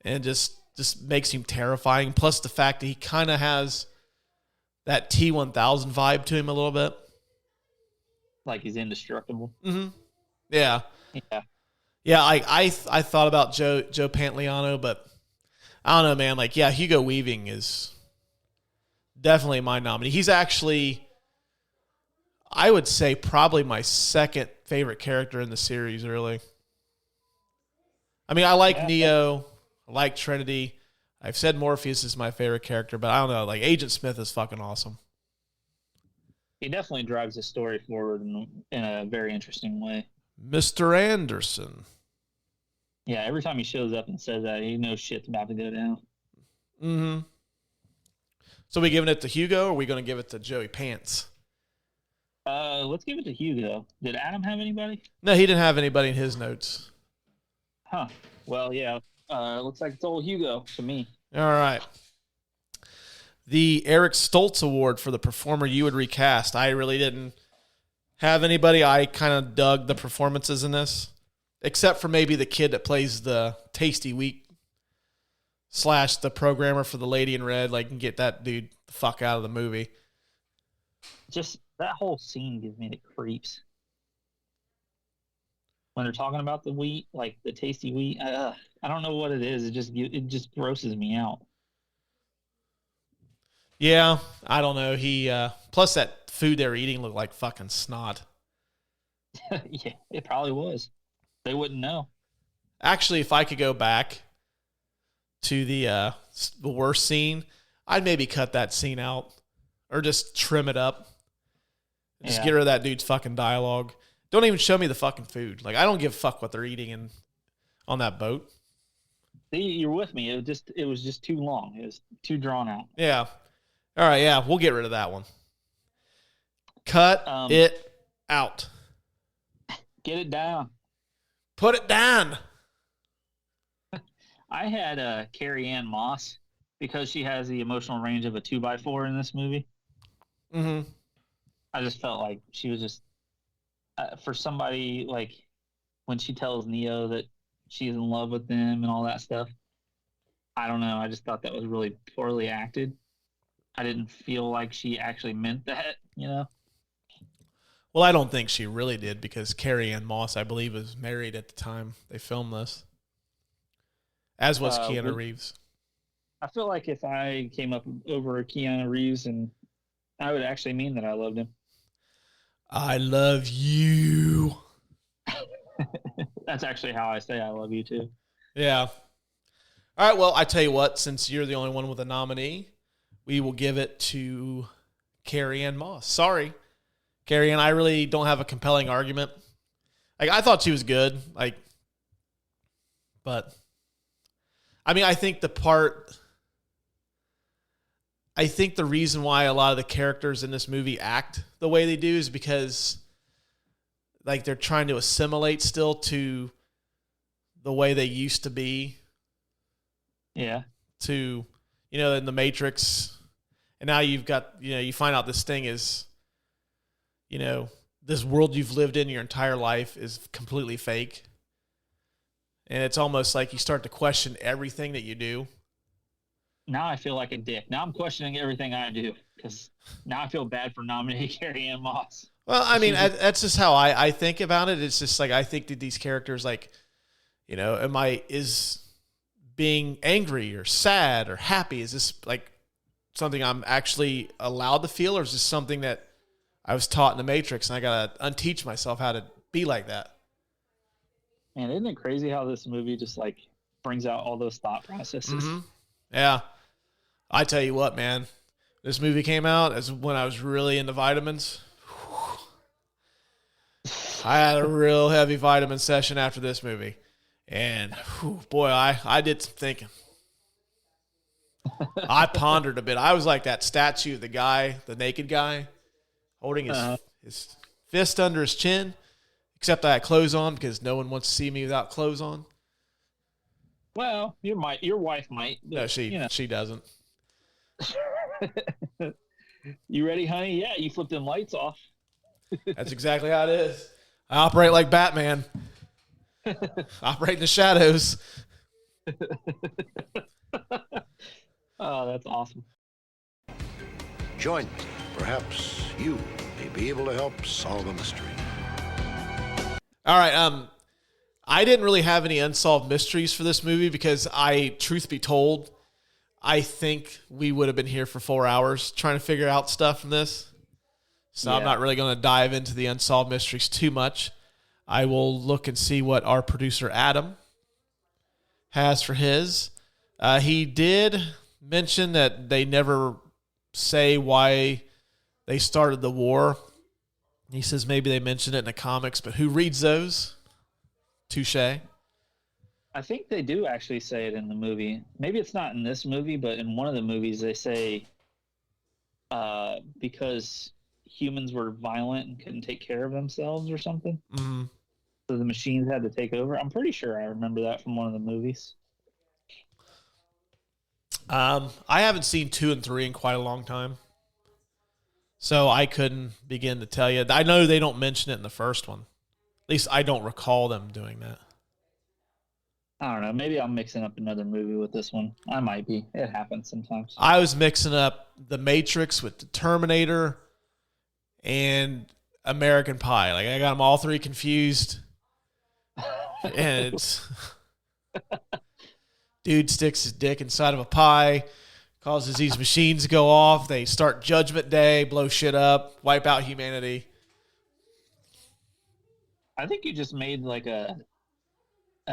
And just makes him terrifying. Plus the fact that he kind of has that T-1000 vibe to him a little bit. Like he's indestructible. Mm-hmm. Yeah. Yeah. Yeah, I thought about Joe Pantoliano, but I don't know, man. Hugo Weaving is definitely my nominee. He's actually, I would say, probably my second favorite character in the series, really. I like Neo. I like Trinity. I've said Morpheus is my favorite character, but I don't know. Agent Smith is fucking awesome. He definitely drives the story forward in a very interesting way. Mr. Anderson. Yeah, every time he shows up and says that, he knows shit's about to go down. Mm-hmm. So we giving it to Hugo, or are we going to give it to Joey Pants? Let's give it to Hugo. Did Adam have anybody? No, he didn't have anybody in his notes. Huh. Well, yeah. Looks like it's old Hugo to me. All right. The Eric Stoltz Award for the performer you would recast. I really didn't have anybody. I kind of dug the performances in this, except for maybe the kid that plays the Tasty Wheat / the programmer for the Lady in Red. Like, can get that dude the fuck out of the movie. Just that whole scene gives me the creeps. When they're talking about the wheat, like the tasty wheat, I don't know what it is. It just grosses me out. Yeah, I don't know. He plus that food they were eating looked like fucking snot. Yeah, it probably was. They wouldn't know. Actually, if I could go back to the worst scene, I'd maybe cut that scene out or just trim it up. Just get rid of that dude's fucking dialogue. Don't even show me the fucking food. Like, I don't give a fuck what they're eating on that boat. See, you're with me. It was just too long. It was too drawn out. Yeah. All right, yeah, we'll get rid of that one. Cut it out. Get it down. Put it down. I had Carrie Ann Moss because she has the emotional range of a 2x4 in this movie. Mm-hmm. I just felt like she was just for somebody like when she tells Neo that she's in love with him and all that stuff. I don't know. I just thought that was really poorly acted. I didn't feel like she actually meant that, you know? Well, I don't think she really did because Carrie Ann Moss, I believe, was married at the time they filmed this. As was Keanu Reeves. I feel like if I came up over Keanu Reeves, and I would actually mean that I loved him. I love you. That's actually how I say I love you too. Yeah. All right, well, I tell you what, since you're the only one with a nominee, we will give it to Carrie Ann Moss. Sorry, Carrie Ann, I really don't have a compelling argument. Like, I thought she was good, but I mean, I think the reason why a lot of the characters in this movie act the way they do is because, like, they're trying to assimilate still to the way they used to be. Yeah. To, in the Matrix. And now you've got, you find out this thing is, this world you've lived in your entire life is completely fake. And it's almost like you start to question everything that you do. Now I feel like a dick. Now I'm questioning everything I do because now I feel bad for nominating Carrie Ann Moss. Well, I mean, that's just how I think about it. It's just like, I think that these characters, like, is being angry or sad or happy? Is this like something I'm actually allowed to feel, or is this something that I was taught in the Matrix and I got to unteach myself how to be like that? Man, isn't it crazy how this movie just like brings out all those thought processes? Mm-hmm. Yeah. I tell you what, man, this movie came out as when I was really into vitamins. I had a real heavy vitamin session after this movie. And boy, I did some thinking. I pondered a bit. I was like that statue, the naked guy, holding his fist under his chin, except I had clothes on because no one wants to see me without clothes on. Well, your wife might. No, she doesn't. You ready, honey? Yeah, you flipped them lights off. That's exactly how it is. I operate like Batman. Operate in the shadows. Oh, that's awesome. Join me. Perhaps you may be able to help solve a mystery. All right. I didn't really have any unsolved mysteries for this movie because truth be told, I think we would have been here for 4 hours trying to figure out stuff from this. So yeah. I'm not really going to dive into the unsolved mysteries too much. I will look and see what our producer Adam has for his. He did mention that they never say why they started the war. He says maybe they mentioned it in the comics, but who reads those? Touche. I think they do actually say it in the movie. Maybe it's not in this movie, but in one of the movies they say because humans were violent and couldn't take care of themselves or something. Mm-hmm. So the machines had to take over. I'm pretty sure I remember that from one of the movies. I haven't seen 2 and 3 in quite a long time, so I couldn't begin to tell you. I know they don't mention it in the first one. At least I don't recall them doing that. I don't know. Maybe I'm mixing up another movie with this one. I might be. It happens sometimes. I was mixing up The Matrix with The Terminator and American Pie. Like, I got them all 3 confused. And it's... Dude sticks his dick inside of a pie, causes these machines to go off. They start Judgment Day, blow shit up, wipe out humanity. I think you just made like a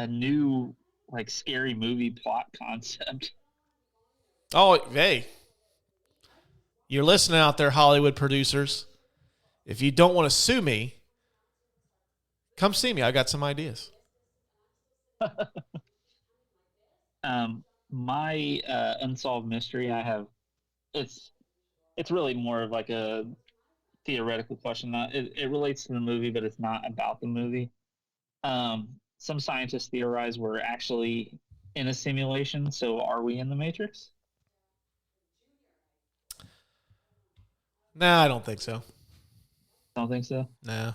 new like scary movie plot concept. Oh, hey. You're listening out there, Hollywood producers. If you don't want to sue me, come see me. I got some ideas. My unsolved mystery I have, it's really more of like a theoretical question. It relates to the movie, but it's not about the movie. Some scientists theorize we're actually in a simulation. So are we in the Matrix? Nah, I don't think so. Don't think so. Nah.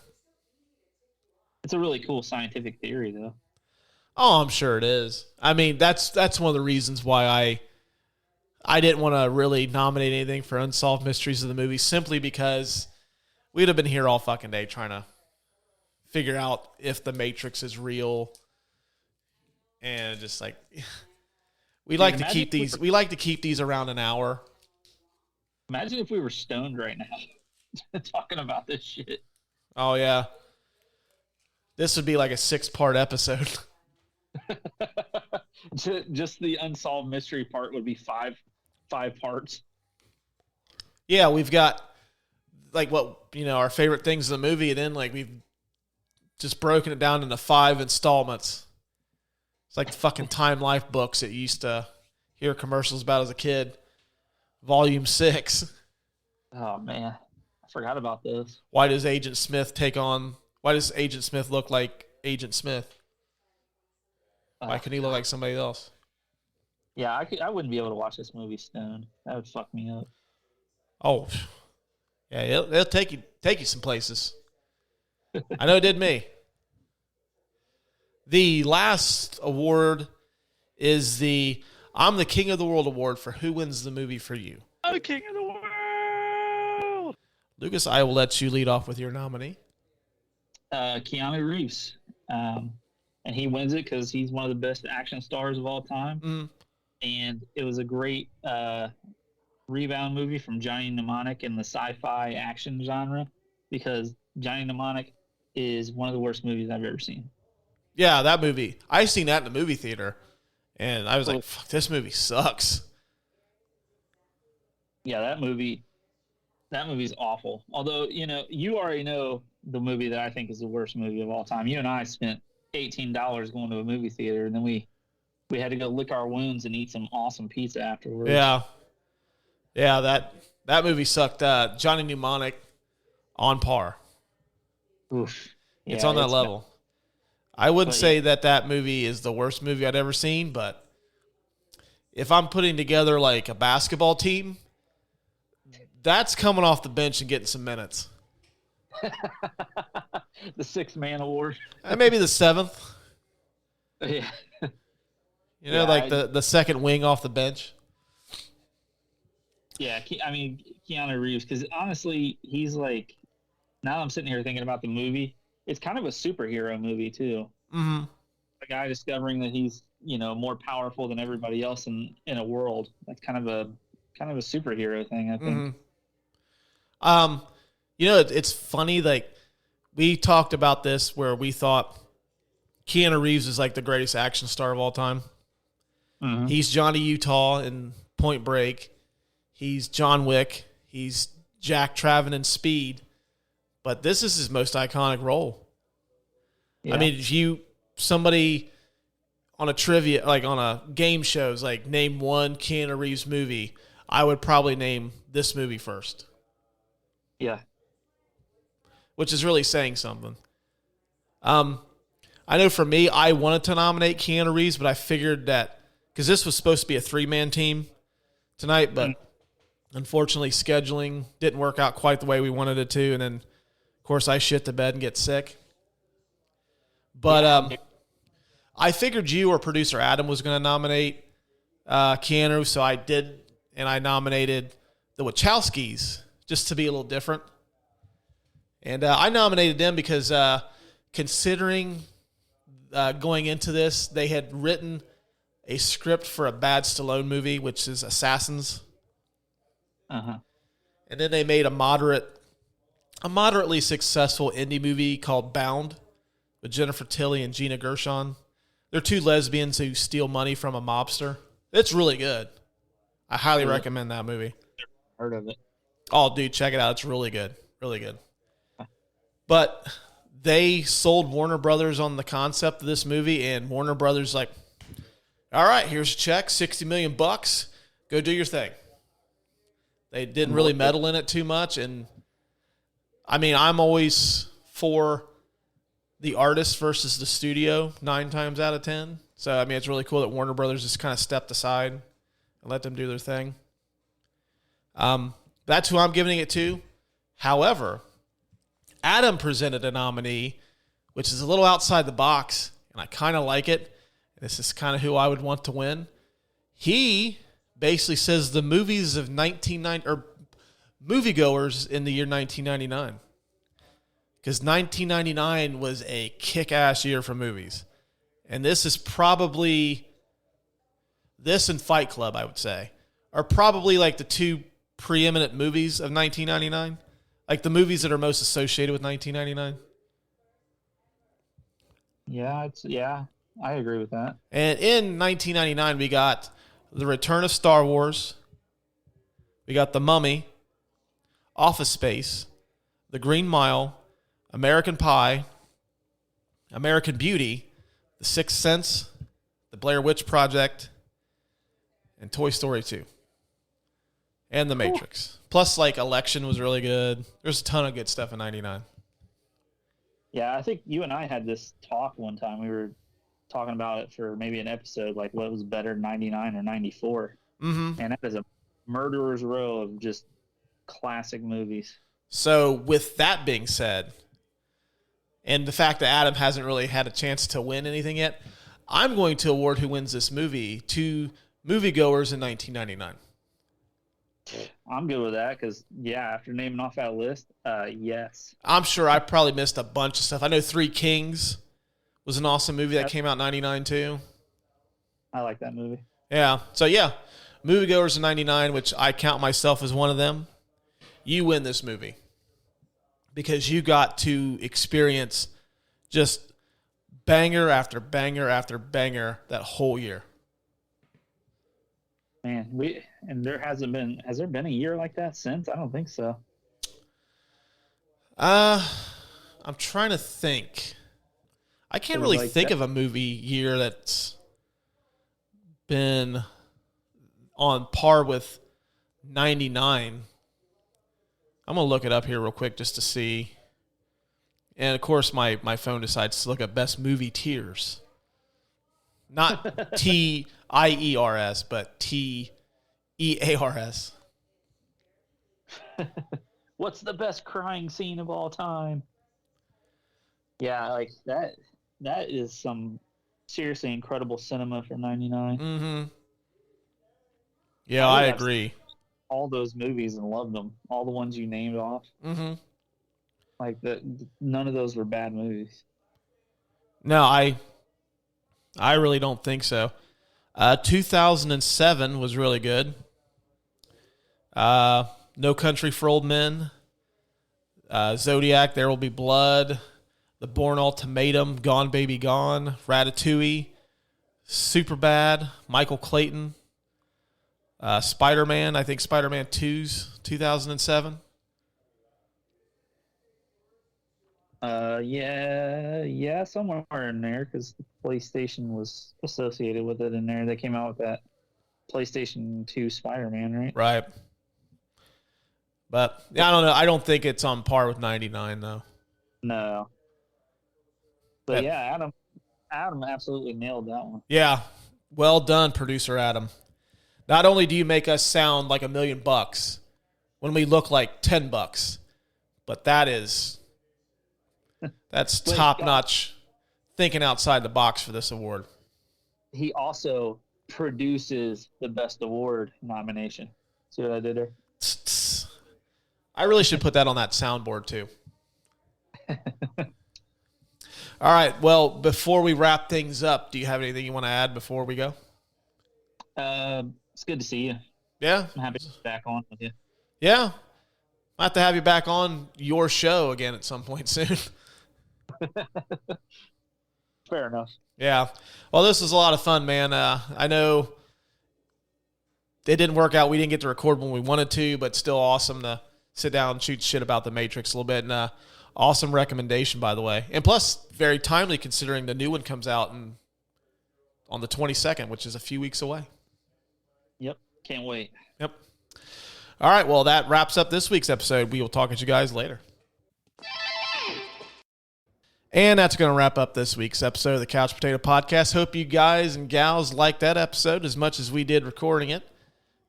It's a really cool scientific theory, though. Oh, I'm sure it is. I mean, that's one of the reasons why I didn't want to really nominate anything for Unsolved Mysteries of the movie, simply because we'd have been here all fucking day trying to figure out if the Matrix is real, and just like we like to keep these around an hour. Imagine if we were stoned right now talking about this shit. Oh yeah, this would be like a 6-part episode. Just the unsolved mystery part would be five parts. Yeah, we've got like our favorite things in the movie, and then like we've just broken it down into 5 installments. It's like the fucking Time Life books that you used to hear commercials about as a kid. Volume 6. Oh man, I forgot about those. Why does Agent Smith look like Agent Smith? Why couldn't he look like somebody else? Yeah, I wouldn't be able to watch this movie stoned. That would fuck me up. Oh, yeah, it'll take you some places. I know it did me. The last award is the I'm the King of the World award for who wins the movie for you. I'm the king of the world. Lucas, I will let you lead off with your nominee. Keanu Reeves. And he wins it because he's one of the best action stars of all time. Mm. And it was a great rebound movie from Johnny Mnemonic in the sci-fi action genre, because Johnny Mnemonic is one of the worst movies I've ever seen. Yeah, that movie. I seen that in the movie theater, and I was like, fuck, this movie sucks. Yeah, that movie's awful. Although, you already know the movie that I think is the worst movie of all time. You and I spent $18 going to a movie theater, and then we had to go lick our wounds and eat some awesome pizza afterwards. Yeah, that movie sucked. Johnny Mnemonic on par. Oof. Yeah, it's on that level. I wouldn't say that movie is the worst movie I'd ever seen, but if I'm putting together like a basketball team, that's coming off the bench and getting some minutes. The 6-man award. Maybe the 7th. Yeah. Like the second wing off the bench. Yeah, I mean, Keanu Reeves, because honestly, he's like, now I'm sitting here thinking about the movie, it's kind of a superhero movie, too. Mm-hmm. A guy discovering that he's, more powerful than everybody else in a world. That's kind of a superhero thing, I think. Mm-hmm. It's funny, like, we talked about this where we thought Keanu Reeves is like the greatest action star of all time. Mm-hmm. He's Johnny Utah in Point Break. He's John Wick. He's Jack Traven in Speed. But this is his most iconic role. Yeah. I mean, somebody on a trivia, like on a game shows, like name one Keanu Reeves movie, I would probably name this movie first. Yeah. Which is really saying something. I know for me, I wanted to nominate Keanu Reeves, but I figured that because this was supposed to be a 3-man team tonight, but unfortunately scheduling didn't work out quite the way we wanted it to, and then of course I shit the bed and get sick. But I figured you or producer Adam was going to nominate Keanu, so I did, and I nominated the Wachowskis just to be a little different. And I nominated them because considering going into this, they had written a script for a bad Stallone movie, which is Assassins. Uh-huh. And then they made a moderately successful indie movie called Bound with Jennifer Tilly and Gina Gershon. They're two lesbians who steal money from a mobster. It's really good. I highly recommend that movie. Heard of it. Oh, dude, check it out. It's really good. Really good. But they sold Warner Brothers on the concept of this movie, and Warner Brothers like, all right, here's a check, $60 million. Go do your thing. They didn't really meddle in it too much, and I mean, I'm always for the artist versus the studio 9 times out of 10. So, I mean, it's really cool that Warner Brothers just kind of stepped aside and let them do their thing. That's who I'm giving it to. However, Adam presented a nominee, which is a little outside the box, and I kind of like it. This is kind of who I would want to win. He basically says the movies of 1990 or moviegoers in the year 1999, because 1999 was a kick-ass year for movies, and this is probably this and Fight Club, I would say, are probably like the two preeminent movies of 1999. Like the movies that are most associated with 1999. Yeah, I agree with that. And in 1999, we got The Return of Star Wars. We got The Mummy, Office Space, The Green Mile, American Pie, American Beauty, The Sixth Sense, The Blair Witch Project, and Toy Story 2. And The Matrix. Plus, like, Election was really good. There's a ton of good stuff in 99. Yeah, I think you and I had this talk one time. We were talking about it for maybe an episode, like what was better, 99 or 94. Mm-hmm. And that is a murderer's row of just classic movies. So, with that being said, and the fact that Adam hasn't really had a chance to win anything yet, I'm going to award who wins this movie to moviegoers in 1999. I'm good with that because, yeah, after naming off that list, yes. I'm sure I probably missed a bunch of stuff. I know Three Kings was an awesome movie that came out in 99 too. I like that movie. Yeah. So, yeah, moviegoers in 99, which I count myself as one of them. You win this movie because you got to experience just banger after banger after banger that whole year. Man, has there been a year like that since? I don't think so. I'm trying to think. I can't really like think that. of a movie year that's been on par with 99. I'm going to look it up here real quick just to see. And, of course, my phone decides to look up best movie tiers. Not TIERS, but TEARS. What's the best crying scene of all time? Yeah, like that is some seriously incredible cinema for 99. Mm-hmm. Yeah, I agree. All those movies and loved them. All the ones you named off. Mm-hmm. Like none of those were bad movies. No, I really don't think so. 2007 was really good. No Country for Old Men, Zodiac, There Will Be Blood, The Bourne Ultimatum, Gone Baby Gone, Ratatouille, Superbad, Michael Clayton, Spider-Man, I think Spider-Man 2's 2007. Yeah, somewhere in there because the PlayStation was associated with it in there. They came out with that PlayStation 2 Spider-Man, right? Right. But yeah, I don't know. I don't think it's on par with 99 though. No. But yeah, Adam absolutely nailed that one. Yeah. Well done, producer Adam. Not only do you make us sound like $1 million when we look like $10, but that's top-notch thinking outside the box for this award. He also produces the best award nomination. See what I did there? I really should put that on that soundboard too. All right. Well, before we wrap things up, do you have anything you want to add before we go? It's good to see you. Yeah. I'm happy to be back on with you. Yeah. I'll have to have you back on your show again at some point soon. Fair enough. Yeah. Well, this was a lot of fun, man. I know it didn't work out. We didn't get to record when we wanted to, but still awesome to sit down and shoot shit about the Matrix a little bit. And awesome recommendation, by the way. And plus, very timely considering the new one comes out on the 22nd, which is a few weeks away. Yep. Can't wait. Yep. All right. Well, that wraps up this week's episode. We will talk to you guys later. And that's going to wrap up this week's episode of the Couch Potato Podcast. Hope you guys and gals liked that episode as much as we did recording it.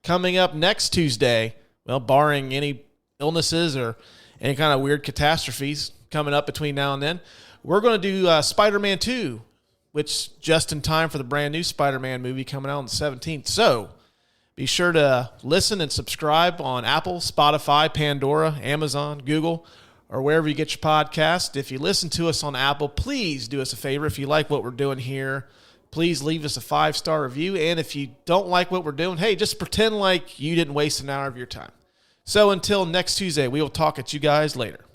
Coming up next Tuesday, well, barring any illnesses or any kind of weird catastrophes coming up between now and then, we're going to do Spider-Man 2, which just in time for the brand new Spider-Man movie coming out on the 17th. So be sure to listen and subscribe on Apple, Spotify, Pandora, Amazon, Google, or wherever you get your podcast. If you listen to us on Apple, please do us a favor. If you like what we're doing here, please leave us a 5-star review. And if you don't like what we're doing, hey, just pretend like you didn't waste an hour of your time. So until next Tuesday, we will talk at you guys later.